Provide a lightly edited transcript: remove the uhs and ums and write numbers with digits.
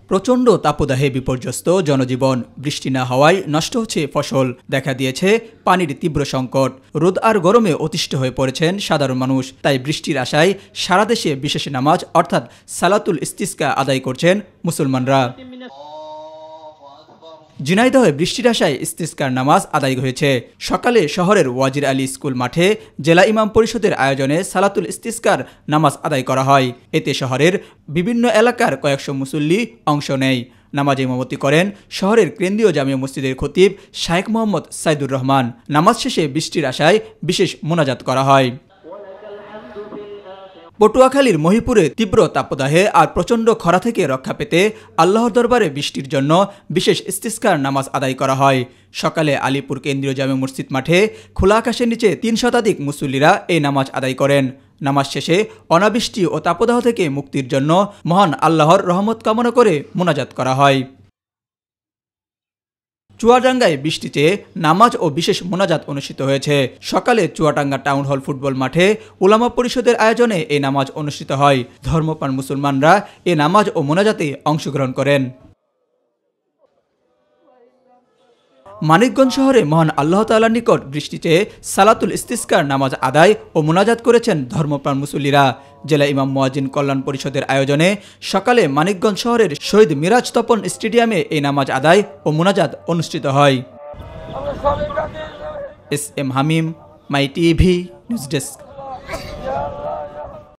প্রচণ্ড তাপদাহে বিপর্যস্ত জনজীবন। বৃষ্টি না হওয়ায় নষ্ট হচ্ছে ফসল, দেখা দিয়েছে পানির তীব্র সংকট। রোদ আর গরমে অতিষ্ঠ হয়ে পড়েছেন সাধারণ মানুষ। তাই বৃষ্টির আশায় সারা দেশে বিশেষ নামাজ অর্থাৎ সালাতুল ইস্তিসকা আদায় করছেন মুসলমানরা। ঝিনাইদহে বৃষ্টির আশায় ইস্তিসকার নামাজ আদায় হয়েছে। সকালে শহরের ওয়াজির আলী স্কুল মাঠে জেলা ইমাম পরিষদের আয়োজনে সালাতুল ইস্তিসকার নামাজ আদায় করা হয়। এতে শহরের বিভিন্ন এলাকার কয়েকশো মুসল্লি অংশ নেয়। নামাজে ইমামতি করেন শহরের কেন্দ্রীয় জামিয়া মসজিদের খতিব শাইখ মোহাম্মদ সাইদুর রহমান। নামাজ শেষে বৃষ্টির আশায় বিশেষ মোনাজাত করা হয়। পটুয়াখালীর মহিপুরে তীব্র তাপদাহে আর প্রচণ্ড খরা থেকে রক্ষা পেতে আল্লাহর দরবারে বৃষ্টির জন্য বিশেষ ইস্তিসকার নামাজ আদায় করা হয়। সকালে আলীপুর কেন্দ্রীয় জামে মসজিদ মাঠে খোলা আকাশের নিচে ৩ শতাধিক মুসল্লিরা এই নামাজ আদায় করেন। নামাজ শেষে অনাবৃষ্টি ও তাপদাহ থেকে মুক্তির জন্য মহান আল্লাহর রহমত কামনা করে মোনাজাত করা হয়। চুয়াডাঙ্গায় বৃষ্টি চেয়ে নামাজ ও বিশেষ মোনাজাত অনুষ্ঠিত হয়েছে। সকালে চুয়াডাঙ্গা টাউন হল ফুটবল মাঠে উলামা পরিষদের আয়োজনে এই নামাজ অনুষ্ঠিত হয়। ধর্মপ্রাণ মুসলমানরা এ নামাজ ও মোনাজাতে অংশগ্রহণ করেন। মানিকগঞ্জ শহরে মহান আল্লাহ তাআলার নিকট বৃষ্টি চেয়ে সালাতুল ইস্তিসকার নামাজ আদায় ও মোনাজাত করেছেন ধর্মপ্রাণ মুসল্লিরা। জেলা ইমাম মুয়াজ্জিন কল্যাণ পরিষদের আয়োজনে সকালে মানিকগঞ্জ শহরের শহীদ মিরাজ তপন স্টেডিয়ামে এই নামাজ আদায় ও মোনাজাত অনুষ্ঠিত হয়। এস এম হামিম, মাই টিভি নিউজ ডেস্ক।